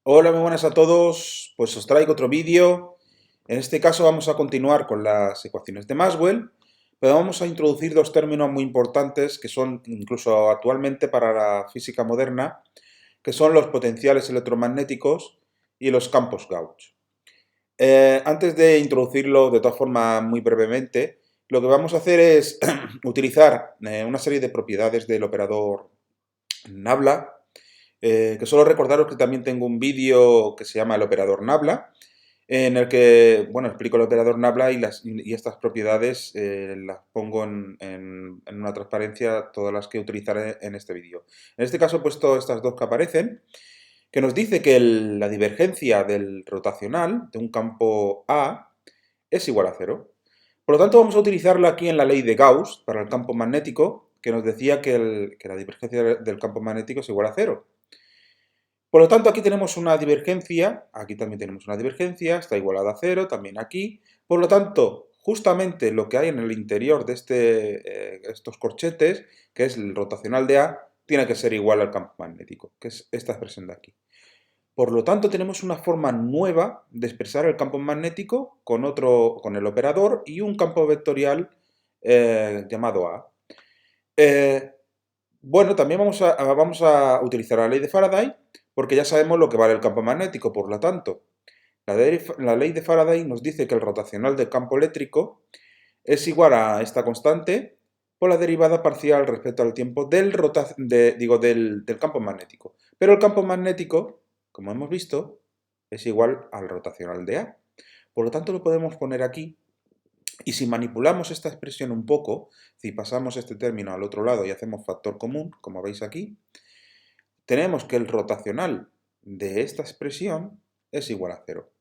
Hola, muy buenas a todos. Pues os traigo otro vídeo. En este caso vamos a continuar con las ecuaciones de Maxwell, pero vamos a introducir dos términos muy importantes que son incluso actualmente para la física moderna, que son los potenciales electromagnéticos y los campos Gauss. Antes de introducirlo de todas formas muy brevemente, lo que vamos a hacer es utilizar una serie de propiedades del operador Nabla, que solo recordaros que también tengo un vídeo que se llama el operador Nabla, en el que, bueno, explico el operador Nabla y estas propiedades las pongo en una transparencia, todas las que utilizaré en este vídeo. En este caso he puesto estas dos que aparecen, que nos dice que la divergencia del rotacional de un campo A es igual a cero. Por lo tanto, vamos a utilizarla aquí en la ley de Gauss para el campo magnético, que nos decía que la divergencia del campo magnético es igual a cero. Por lo tanto, aquí tenemos una divergencia, aquí también tenemos una divergencia, está igualada a cero, también aquí. Por lo tanto, justamente lo que hay en el interior de estos corchetes, que es el rotacional de A, tiene que ser igual al campo magnético, que es esta expresión de aquí. Por lo tanto, tenemos una forma nueva de expresar el campo magnético con el operador y un campo vectorial llamado A. Eh, bueno, también vamos a utilizar la ley de Faraday, porque ya sabemos lo que vale el campo magnético. Por lo tanto, la ley de Faraday nos dice que el rotacional del campo eléctrico es igual a esta constante por la derivada parcial respecto al tiempo del campo magnético. Pero el campo magnético, como hemos visto, es igual al rotacional de A. Por lo tanto, lo podemos poner aquí. Y si manipulamos esta expresión un poco, si pasamos este término al otro lado y hacemos factor común, como veis aquí, tenemos que el rotacional de esta expresión es igual a cero.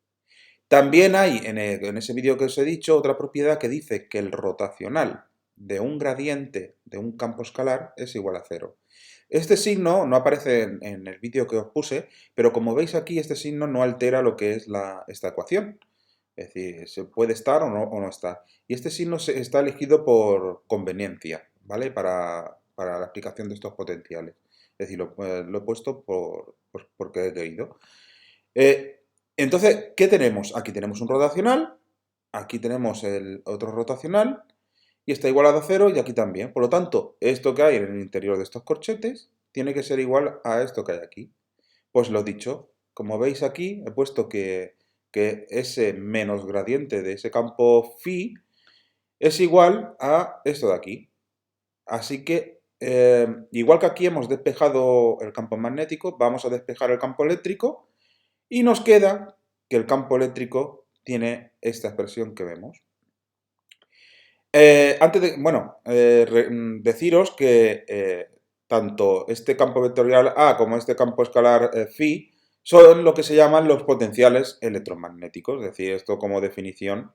También hay en ese vídeo que os he dicho otra propiedad que dice que el rotacional de un gradiente de un campo escalar es igual a cero. Este signo no aparece en el vídeo que os puse, pero como veis aquí, este signo no altera lo que es esta ecuación. Es decir, se puede estar o no está. Y este signo está elegido por conveniencia, ¿vale? Para la aplicación de estos potenciales. Es decir, lo he puesto porque he querido. Eh, entonces, ¿qué tenemos? Aquí tenemos un rotacional, aquí tenemos el otro rotacional, y está igualado a cero, y aquí también. Por lo tanto, esto que hay en el interior de estos corchetes tiene que ser igual a esto que hay aquí. Pues lo dicho, como veis aquí, he puesto que ese menos gradiente de ese campo phi es igual a esto de aquí. Así que, igual que aquí hemos despejado el campo magnético, vamos a despejar el campo eléctrico y nos queda que el campo eléctrico tiene esta expresión que vemos. Deciros que tanto este campo vectorial A como este campo escalar phi son lo que se llaman los potenciales electromagnéticos, es decir, esto como definición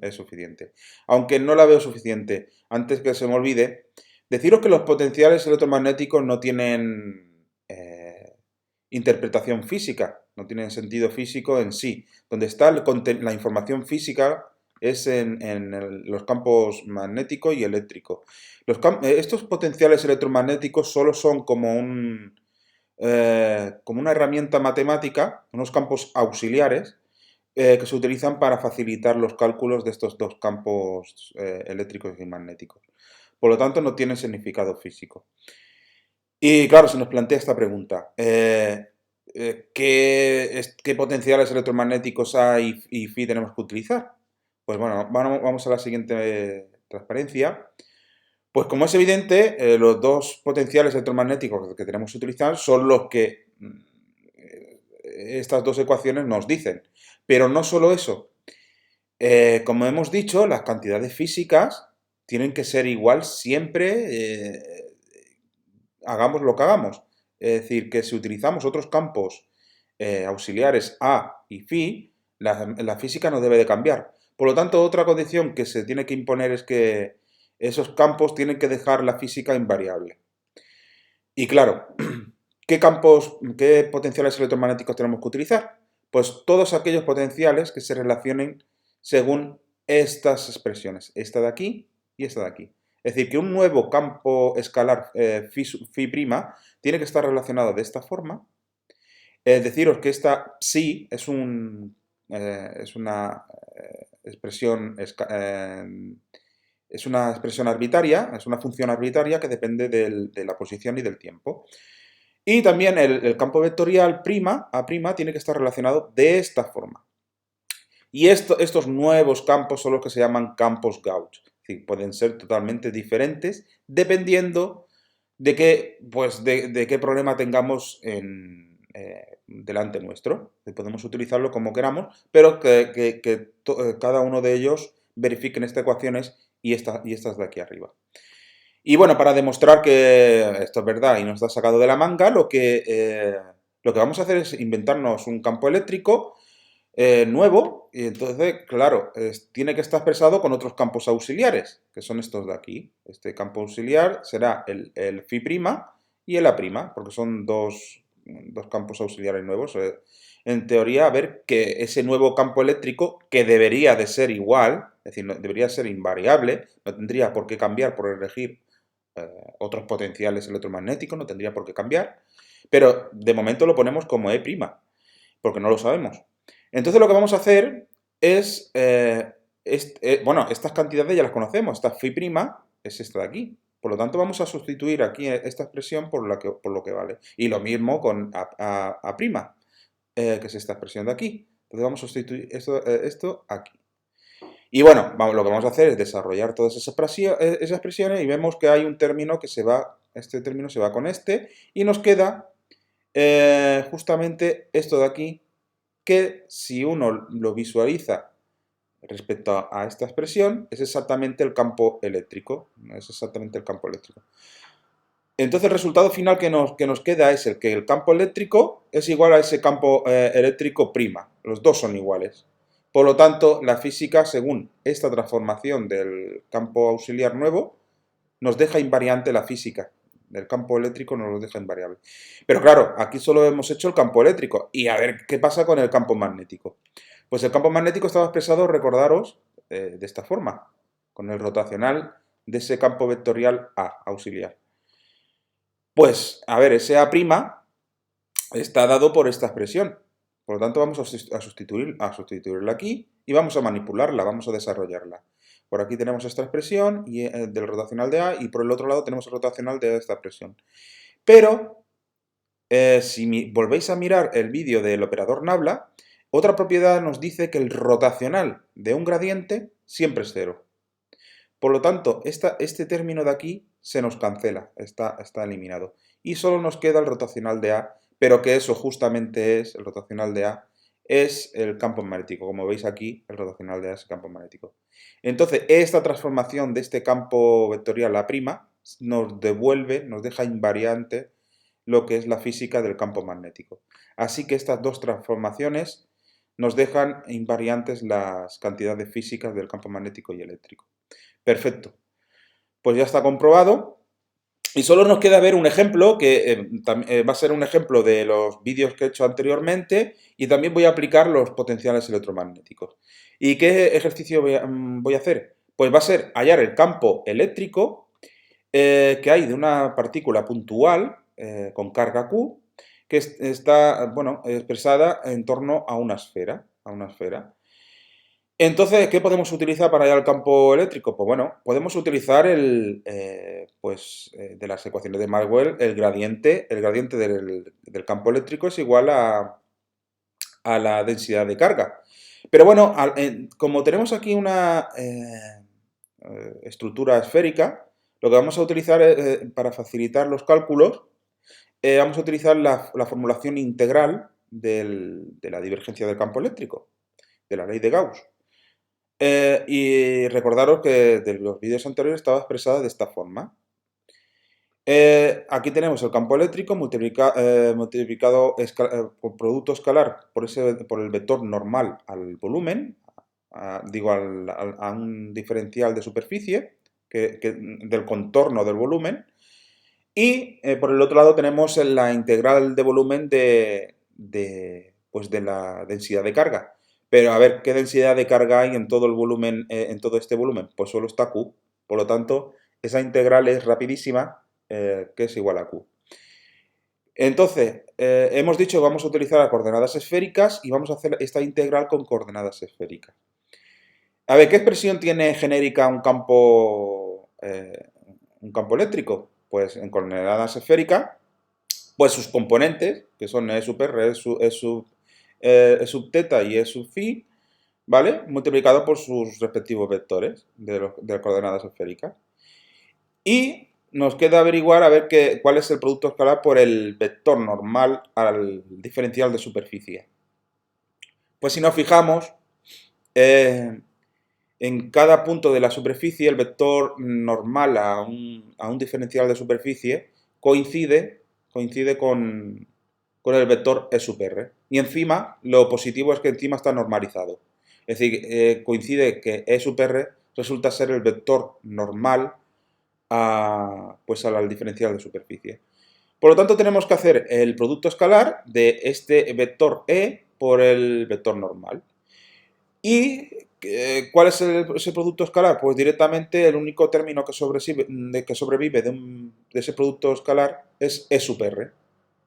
es suficiente. Aunque no la veo suficiente, antes que se me olvide, deciros que los potenciales electromagnéticos no tienen interpretación física, no tienen sentido físico en sí. Donde está la información física es en los campos magnético y eléctrico. Estos potenciales electromagnéticos solo son como una herramienta matemática, unos campos auxiliares que se utilizan para facilitar los cálculos de estos dos campos eléctricos y magnéticos. Por lo tanto, no tienen significado físico. Y claro, se nos plantea esta pregunta. ¿Qué potenciales electromagnéticos A y phi tenemos que utilizar? Pues bueno, vamos a la siguiente transparencia. Pues como es evidente, los dos potenciales electromagnéticos que tenemos que utilizar son los que estas dos ecuaciones nos dicen. Pero no solo eso. Como hemos dicho, las cantidades físicas tienen que ser igual siempre, hagamos lo que hagamos. Es decir, que si utilizamos otros campos auxiliares A y phi, la física no debe de cambiar. Por lo tanto, otra condición que se tiene que imponer es que esos campos tienen que dejar la física invariable. Y claro, qué potenciales electromagnéticos tenemos que utilizar? Pues todos aquellos potenciales que se relacionen según estas expresiones, esta de aquí y esta de aquí. Es decir, que un nuevo campo escalar phi' tiene que estar relacionado de esta forma Deciros que esta psi es una expresión es una expresión arbitraria, es una función arbitraria que depende de la posición y del tiempo. Y también el campo vectorial prima, A', tiene que estar relacionado de esta forma. Y estos nuevos campos son los que se llaman campos Gauss. Es decir, pueden ser totalmente diferentes dependiendo de qué, pues de qué problema tengamos delante nuestro. Podemos utilizarlo como queramos, pero que cada uno de ellos verifiquen estas ecuaciones y estas de aquí arriba. Y bueno, para demostrar que esto es verdad y nos está sacado de la manga, lo que vamos a hacer es inventarnos un campo eléctrico nuevo, y entonces, claro, tiene que estar expresado con otros campos auxiliares, que son estos de aquí. Este campo auxiliar será el phi' y el A', porque son dos campos auxiliares nuevos. En teoría, a ver que ese nuevo campo eléctrico, que debería de ser igual, es decir, debería ser invariable, no tendría por qué cambiar por elegir otros potenciales electromagnéticos, no tendría por qué cambiar, pero de momento lo ponemos como E', porque no lo sabemos. Entonces lo que vamos a hacer es, bueno, estas cantidades ya las conocemos, esta phi' es esta de aquí. Por lo tanto, vamos a sustituir aquí esta expresión por lo que vale. Y lo mismo con A', que es esta expresión de aquí. Entonces vamos a sustituir esto aquí. Y bueno, lo que vamos a hacer es desarrollar todas esas expresiones y vemos que hay un término que se va, este término se va con este, y nos queda justamente esto de aquí, que si uno lo visualiza respecto a esta expresión, es exactamente el campo eléctrico. Es exactamente el campo eléctrico. Entonces el resultado final que nos queda es el que el campo eléctrico es igual a ese campo eléctrico prima. Los dos son iguales. Por lo tanto, la física, según esta transformación del campo auxiliar nuevo, nos deja invariante la física. El campo eléctrico nos lo deja invariable. Pero claro, aquí solo hemos hecho el campo eléctrico. Y a ver qué pasa con el campo magnético. Pues el campo magnético estaba expresado, recordaros, de esta forma, con el rotacional de ese campo vectorial A auxiliar. Pues, a ver, ese A' está dado por esta expresión. Por lo tanto, vamos a sustituirla aquí y vamos a manipularla, vamos a desarrollarla. Por aquí tenemos esta expresión del rotacional de A y por el otro lado tenemos el rotacional de esta expresión. Pero, si volvéis a mirar el vídeo del operador Nabla, otra propiedad nos dice que el rotacional de un gradiente siempre es cero. Por lo tanto, este término de aquí se nos cancela, está eliminado. Y solo nos queda el rotacional de A, pero que eso justamente es, el rotacional de A, es el campo magnético. Como veis aquí, el rotacional de A es el campo magnético. Entonces, esta transformación de este campo vectorial A' nos devuelve, nos deja invariante lo que es la física del campo magnético. Así que estas dos transformaciones nos dejan invariantes las cantidades físicas del campo magnético y eléctrico. Perfecto. Pues ya está comprobado. Y solo nos queda ver un ejemplo, que va a ser un ejemplo de los vídeos que he hecho anteriormente, y también voy a aplicar los potenciales electromagnéticos. ¿Y qué ejercicio voy a hacer? Pues va a ser hallar el campo eléctrico que hay de una partícula puntual con carga Q, que está, bueno, expresada en torno a una esfera. Entonces, ¿qué podemos utilizar para hallar el campo eléctrico? Pues bueno, podemos utilizar de las ecuaciones de Maxwell, el gradiente del campo eléctrico es igual a la densidad de carga. Pero bueno, como tenemos aquí una estructura esférica, lo que vamos a utilizar para facilitar los cálculos, vamos a utilizar la formulación integral de la divergencia del campo eléctrico, de la ley de Gauss. Y recordaros que de los vídeos anteriores estaba expresada de esta forma. Aquí tenemos el campo eléctrico multiplicado por producto escalar por el vector normal al volumen, a un diferencial de superficie del contorno del volumen. Y por el otro lado tenemos la integral de volumen pues de la densidad de carga. Pero a ver, ¿qué densidad de carga hay en todo el volumen, en todo este volumen? Pues solo está Q. Por lo tanto, esa integral es rapidísima, que es igual a Q. Entonces, hemos dicho que vamos a utilizar las coordenadas esféricas y vamos a hacer esta integral con coordenadas esféricas. A ver, ¿qué expresión tiene genérica un campo eléctrico? Pues en coordenadas esféricas, pues sus componentes, que son E sub r, E sub teta y E sub phi, ¿vale? Multiplicado por sus respectivos vectores de las coordenadas esféricas. Y nos queda averiguar a ver cuál es el producto escalar por el vector normal al diferencial de superficie. Pues si nos fijamos, en cada punto de la superficie el vector normal a un diferencial de superficie coincide con el vector E sub r. Y encima, lo positivo es que encima está normalizado. Es decir, coincide que E sub r resulta ser el vector normal pues al diferencial de superficie. Por lo tanto, tenemos que hacer el producto escalar de este vector E por el vector normal. ¿Y cuál es ese producto escalar? Pues directamente el único término que sobrevive de ese producto escalar es E sub r,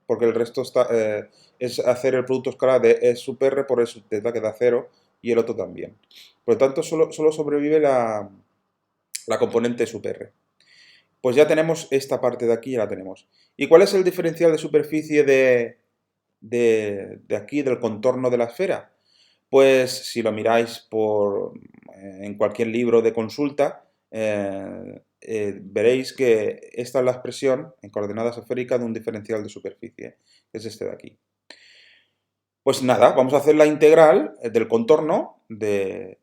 porque el resto es hacer el producto escalar de E sub r por E sub teta, que da 0, y el otro también. Por lo tanto, solo sobrevive la componente E sub r. Pues ya tenemos esta parte de aquí, ya la tenemos. ¿Y cuál es el diferencial de superficie de aquí, del contorno de la esfera? Pues si lo miráis en cualquier libro de consulta, veréis que esta es la expresión en coordenadas esféricas de un diferencial de superficie, que es este de aquí. Pues nada, vamos a hacer la integral del contorno de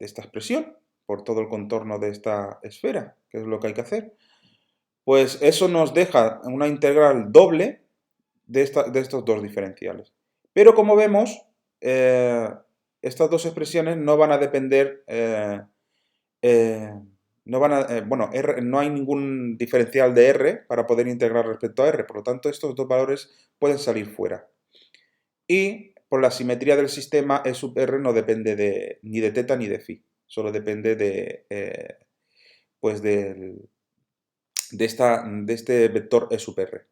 esta expresión, por todo el contorno de esta esfera, que es lo que hay que hacer. Pues eso nos deja una integral doble de estos dos diferenciales. Pero como vemos, estas dos expresiones no van a depender, bueno, no hay ningún diferencial de r para poder integrar respecto a r, por lo tanto estos dos valores pueden salir fuera. Y por la simetría del sistema, E sub r no depende ni de teta ni de phi, solo depende pues de este vector E sub r.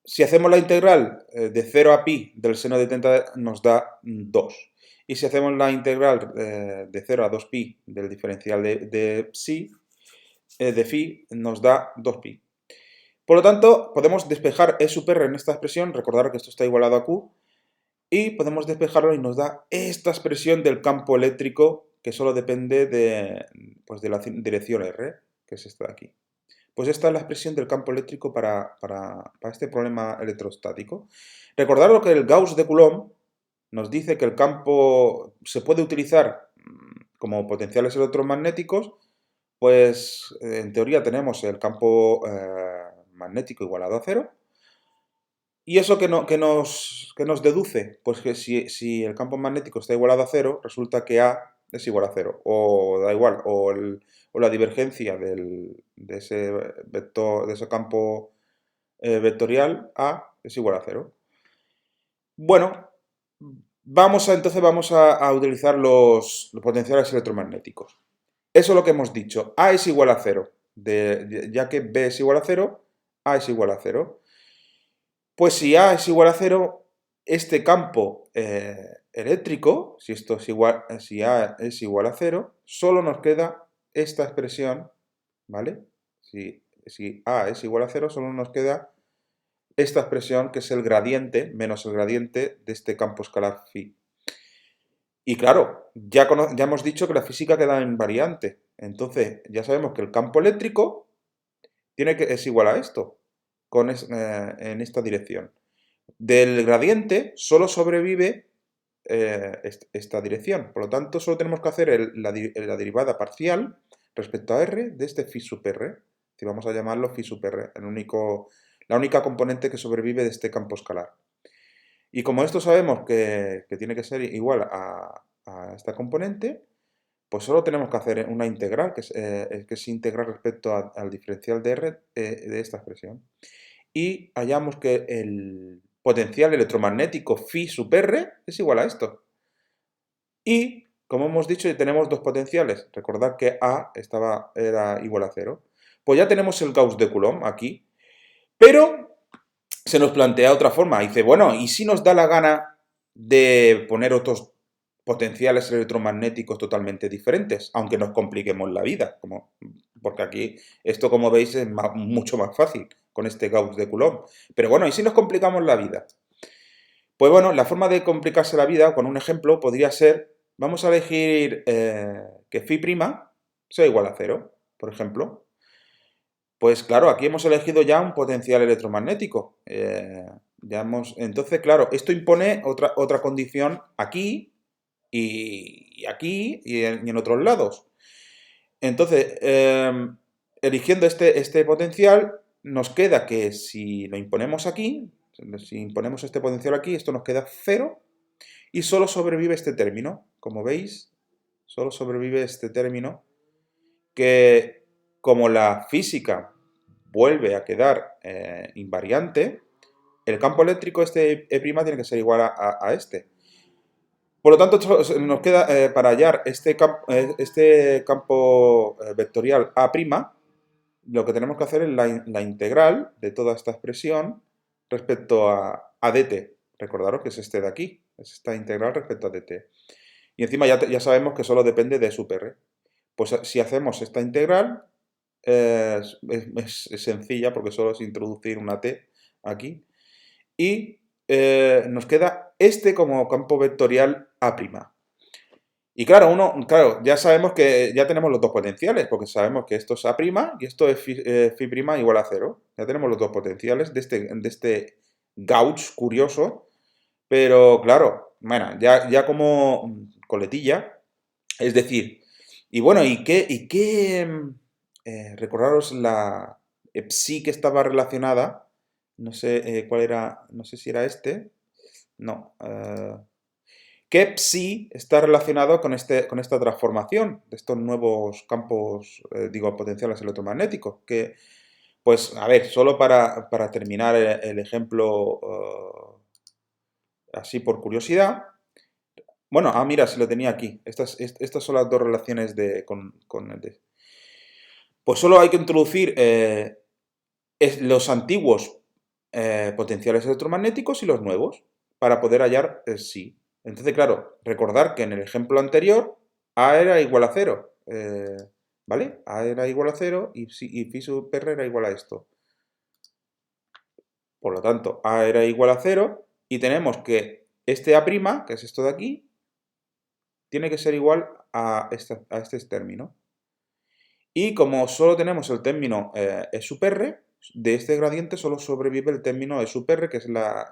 Si hacemos la integral de 0 a pi del seno de teta nos da 2. Y si hacemos la integral de 0 a 2pi del diferencial de phi nos da 2pi. Por lo tanto, podemos despejar E sub r en esta expresión, recordar que esto está igualado a q, y podemos despejarlo y nos da esta expresión del campo eléctrico que solo depende pues de la dirección r, que es esta de aquí. Pues esta es la expresión del campo eléctrico para este problema electrostático. Recordad lo que el Gauss de Coulomb nos dice que el campo se puede utilizar como potenciales electromagnéticos, pues en teoría tenemos el campo magnético igualado a 0. ¿Y eso que nos deduce? Pues que si el campo magnético está igualado a 0, resulta que A es igual a 0. O da igual, o la divergencia de ese vector, de ese campo vectorial A es igual a 0. Bueno, entonces vamos a utilizar los potenciales electromagnéticos. Eso es lo que hemos dicho. A es igual a 0. Ya que B es igual a 0, A es igual a 0. Pues si A es igual a 0, este campo eléctrico, si A es igual a 0, solo nos queda esta expresión, ¿vale? Si A es igual a 0, solo nos queda esta expresión que es el gradiente menos el gradiente de este campo escalar phi. Y claro, ya hemos dicho que la física queda invariante. Entonces, ya sabemos que el campo eléctrico es igual a esto, en esta dirección. Del gradiente solo sobrevive esta dirección. Por lo tanto, solo tenemos que hacer la derivada parcial respecto a r de este phi sub r. Si vamos a llamarlo phi sub r, la única componente que sobrevive de este campo escalar. Y como esto sabemos que tiene que ser igual a esta componente, pues solo tenemos que hacer una integral, que es integral respecto al diferencial de r de esta expresión. Y hallamos que el potencial electromagnético phi sub r es igual a esto. Y, como hemos dicho, tenemos dos potenciales. Recordad que A era igual a 0. Pues ya tenemos el Gauss de Coulomb aquí. Pero se nos plantea otra forma. Dice, bueno, ¿y si nos da la gana de poner otros potenciales electromagnéticos totalmente diferentes, aunque nos compliquemos la vida? Porque aquí esto, como veis, es mucho más fácil con este Gauss de Coulomb. Pero bueno, ¿y si nos complicamos la vida? Pues bueno, la forma de complicarse la vida, con un ejemplo, podría ser, vamos a elegir que phi' sea igual a cero, por ejemplo. Pues claro, aquí hemos elegido ya un potencial electromagnético. Entonces, claro, esto impone otra condición aquí y aquí y en otros lados. Entonces, eligiendo este potencial, nos queda que si lo imponemos aquí, si imponemos este potencial aquí, esto nos queda cero y solo sobrevive este término. Como veis, solo sobrevive este término que, como la física vuelve a quedar invariante, el campo eléctrico este E' tiene que ser igual a este. Por lo tanto, nos queda, para hallar este campo vectorial A', lo que tenemos que hacer es la integral de toda esta expresión respecto a dt. Recordaros que es este de aquí, es esta integral respecto a dt. Y encima ya sabemos que solo depende de sub r. Pues si hacemos esta integral, es sencilla porque solo es introducir una t aquí. Y nos queda este como campo vectorial A'. Y claro, ya sabemos que ya tenemos los dos potenciales, porque sabemos que esto es A' y esto es phi' igual a 0. Ya tenemos los dos potenciales de este Gauss curioso, pero claro, bueno, ya como coletilla, es decir, y bueno, recordaros la psi que estaba relacionada, no sé cuál era, no sé si era este, no, que psi está relacionado con esta transformación de estos nuevos campos, potenciales electromagnéticos, que, pues, a ver, solo para terminar el ejemplo, así por curiosidad, bueno, mira, si lo tenía aquí, estas son las dos relaciones con el de. Pues solo hay que introducir los antiguos potenciales electromagnéticos y los nuevos para poder hallar el psi. Entonces, claro, recordar que en el ejemplo anterior A era igual a 0, ¿vale? A era igual a 0 y phi sub r era igual a esto. Por lo tanto, A era igual a 0 y tenemos que este A', que es esto de aquí, tiene que ser igual a este término. Y como solo tenemos el término E sub r, de este gradiente solo sobrevive el término E sub r, que es la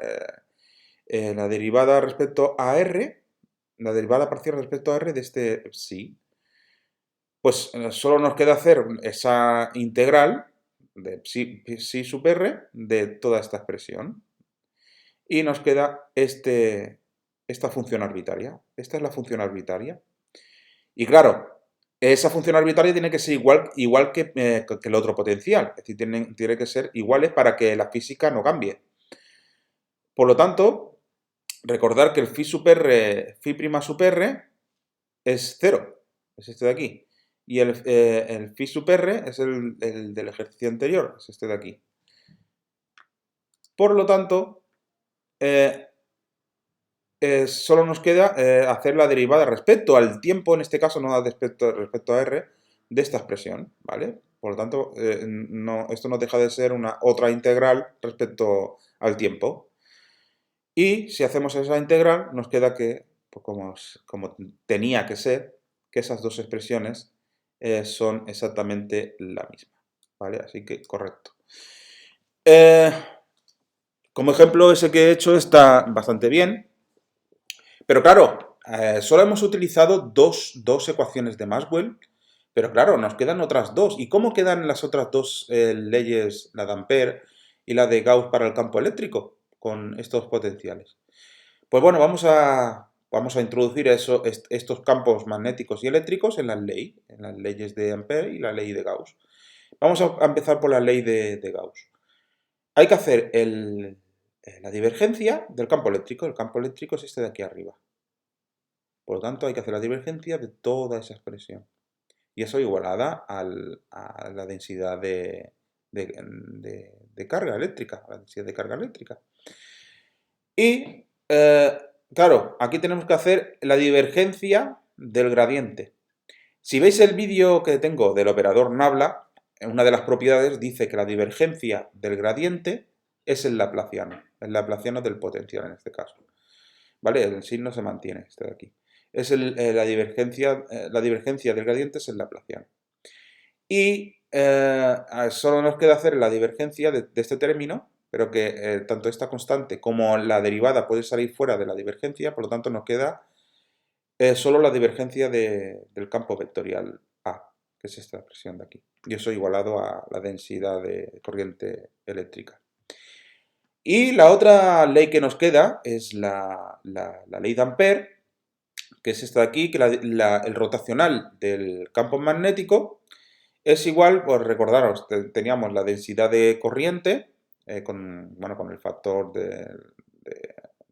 derivada respecto a r, la derivada parcial respecto a r de este psi. Pues solo nos queda hacer esa integral de psi sub r de toda esta expresión. Y nos queda esta función arbitraria. Esta es la función arbitraria. Y claro, esa función arbitraria tiene que ser igual que el otro potencial. Es decir, tiene que ser iguales para que la física no cambie. Por lo tanto, recordar que el phi sub r, phi' sub r es 0. Es este de aquí. Y el phi sub r es el del ejercicio anterior. Es este de aquí. Por lo tanto, solo nos queda hacer la derivada respecto al tiempo, en este caso no respecto a r, de esta expresión, ¿vale? Por lo tanto, esto no deja de ser una otra integral respecto al tiempo. Y si hacemos esa integral, nos queda que, pues como tenía que ser, que esas dos expresiones son exactamente la misma, ¿vale? Así que correcto. Como ejemplo, ese que he hecho está bastante bien. Pero claro, solo hemos utilizado dos ecuaciones de Maxwell, pero claro, nos quedan otras dos. ¿Y cómo quedan las otras dos leyes, la de Ampère y la de Gauss para el campo eléctrico, con estos potenciales? Pues bueno, vamos a introducir estos campos magnéticos y eléctricos en las leyes de Ampère y la ley de Gauss. Vamos a empezar por la ley de Gauss. Hay que hacer la divergencia del campo eléctrico. El campo eléctrico es este de aquí arriba. Por lo tanto, hay que hacer la divergencia de toda esa expresión. Y eso igualada a la densidad de de carga eléctrica, la densidad de carga eléctrica. Y, claro, aquí tenemos que hacer la divergencia del gradiente. Si veis el vídeo que tengo del operador Nabla, en una de las propiedades dice que la divergencia del gradiente es el laplaciano del potencial en este caso. ¿Vale? El signo se mantiene, este de aquí. Es la divergencia del gradiente es el laplaciano. Y solo nos queda hacer la divergencia de este término, pero que tanto esta constante como la derivada puede salir fuera de la divergencia, por lo tanto nos queda solo la divergencia del campo vectorial A, que es esta expresión de aquí. Y eso igualado a la densidad de corriente eléctrica. Y la otra ley que nos queda es la ley de Ampère, que es esta de aquí, que el rotacional del campo magnético es igual, pues recordaros, teníamos la densidad de corriente con el factor de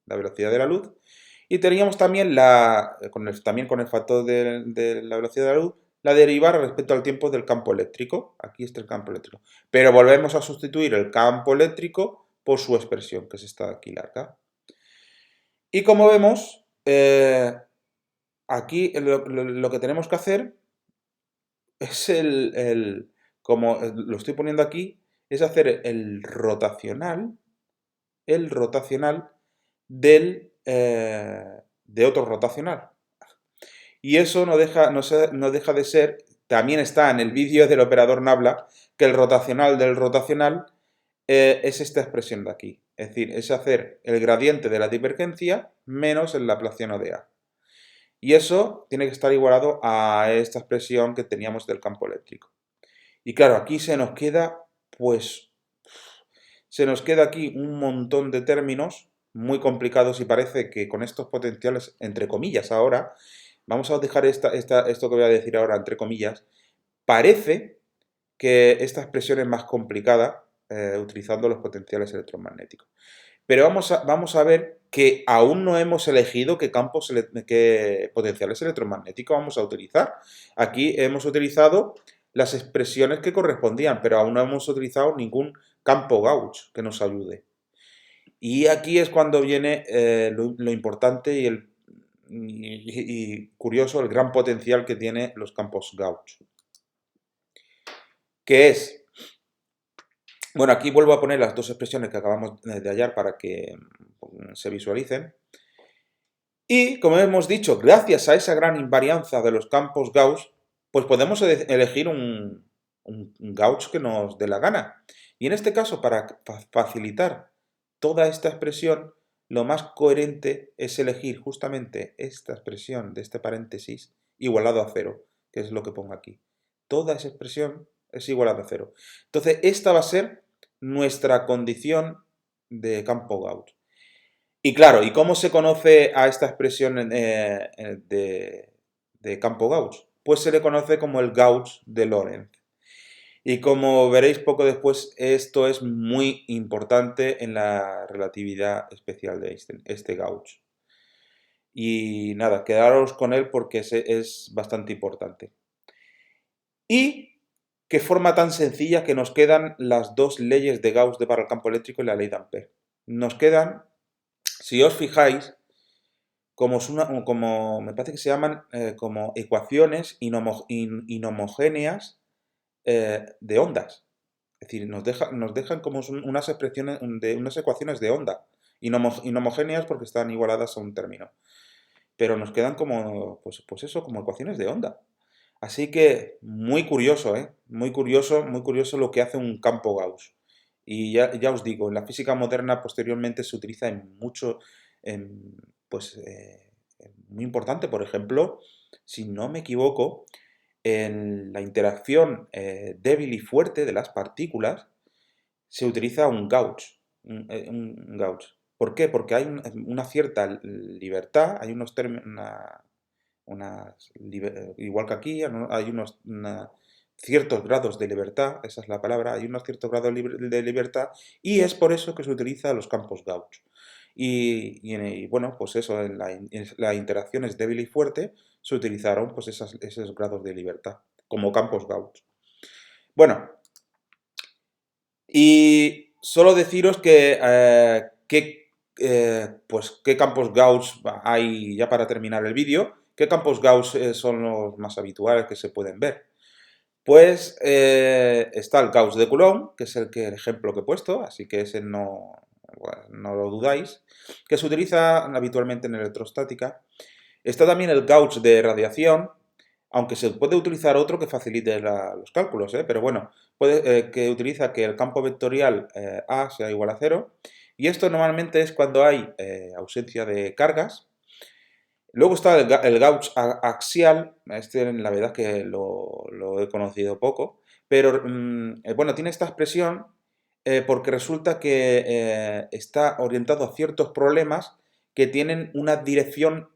la velocidad de la luz, y teníamos también también con el factor de la velocidad de la luz, la derivada respecto al tiempo del campo eléctrico. Aquí está el campo eléctrico. Pero volvemos a sustituir el campo eléctrico por su expresión, que es esta de aquí larga. Y como vemos, aquí lo que tenemos que hacer es como lo estoy poniendo aquí, es hacer el rotacional de otro rotacional. Y eso no deja de ser, también está en el vídeo del operador Nabla, que el rotacional del rotacional es esta expresión de aquí. Es decir, es hacer el gradiente de la divergencia menos el laplaciano de A. Y eso tiene que estar igualado a esta expresión que teníamos del campo eléctrico. Y claro, aquí se nos queda, pues, aquí un montón de términos muy complicados y parece que con estos potenciales, entre comillas ahora, vamos a dejar esto que voy a decir ahora entre comillas, parece que esta expresión es más complicada utilizando los potenciales electromagnéticos. Pero vamos a ver que aún no hemos elegido qué potenciales electromagnéticos vamos a utilizar. Aquí hemos utilizado las expresiones que correspondían, pero aún no hemos utilizado ningún campo Gauss que nos ayude. Y aquí es cuando viene lo importante y curioso, el gran potencial que tienen los campos Gauss. Que es, bueno, aquí vuelvo a poner las dos expresiones que acabamos de hallar para que se visualicen. Y, como hemos dicho, gracias a esa gran invarianza de los campos Gauss, pues podemos elegir un Gauss que nos dé la gana. Y en este caso, para facilitar toda esta expresión, lo más coherente es elegir justamente esta expresión de este paréntesis igualado a 0, que es lo que pongo aquí. Toda esa expresión es igualada a 0. Entonces, esta va a ser nuestra condición de campo Gauss. Y claro, ¿y cómo se conoce a esta expresión de campo Gauss? Pues se le conoce como el Gauss de Lorentz. Y como veréis poco después, esto es muy importante en la relatividad especial de Einstein, este Gauss. Y nada, quedaros con él porque es bastante importante. Y qué forma tan sencilla que nos quedan las dos leyes de Gauss para el campo eléctrico y la ley de Ampère. Nos quedan, si os fijáis, como me parece que se llaman como ecuaciones inhomogéneas de ondas. Es decir, nos dejan como unas expresiones unas ecuaciones de onda. Inhomogéneas porque están igualadas a un término. Pero nos quedan como, pues eso, como ecuaciones de onda. Así que muy curioso, ¿eh? Muy curioso lo que hace un campo Gauss. Y ya os digo, en la física moderna posteriormente se utiliza pues, muy importante. Por ejemplo, si no me equivoco, en la interacción débil y fuerte de las partículas se utiliza un Gauss. Un Gauss. ¿Por qué? Porque hay una cierta libertad, hay unos términos, igual que aquí, hay ciertos grados de libertad, esa es la palabra, hay unos ciertos grados de libertad y es por eso que se utiliza los campos Gauss. Y bueno, pues eso, en las interacciones débil y fuerte se utilizaron pues esos grados de libertad como campos Gauss. Bueno, y Solo deciros que pues, qué campos Gauss hay, ya para terminar el vídeo, qué campos Gauss son los más habituales que se pueden ver. Pues está el Gauss de Coulomb, que es el ejemplo que he puesto, así que ese no, bueno, no lo dudáis, que se utiliza habitualmente en electrostática. Está también el Gauss de radiación, aunque se puede utilizar otro que facilite los cálculos, pero bueno, que utiliza que el campo vectorial A sea igual a 0, y esto normalmente es cuando hay ausencia de cargas. Luego está el Gauss axial, la verdad que lo he conocido poco, pero bueno, tiene esta expresión porque resulta que está orientado a ciertos problemas que tienen una dirección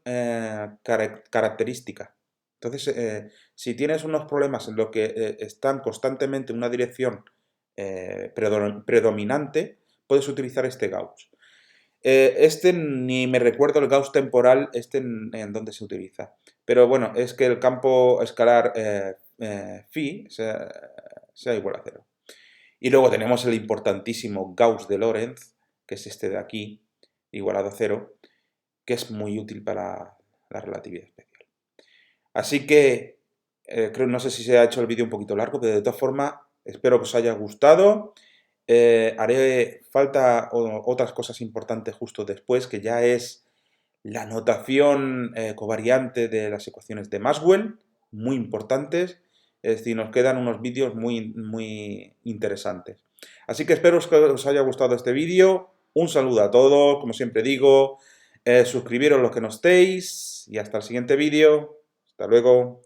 característica. Entonces, si tienes unos problemas en los que están constantemente en una dirección predominante, puedes utilizar este Gauss. Este ni me recuerdo el Gauss temporal, en dónde se utiliza. Pero bueno, es que el campo escalar phi sea igual a 0. Y luego tenemos el importantísimo Gauss de Lorentz, que es este de aquí, igualado a 0, que es muy útil para la relatividad especial. Así que, no sé si se ha hecho el vídeo un poquito largo, pero de todas formas, espero que os haya gustado. Haré falta otras cosas importantes justo después, que ya es la notación covariante de las ecuaciones de Maxwell, muy importantes. Es decir, nos quedan unos vídeos muy interesantes. Así que espero que os haya gustado este vídeo. Un saludo a todos, como siempre digo. Suscribiros los que no estéis. Y hasta el siguiente vídeo. Hasta luego.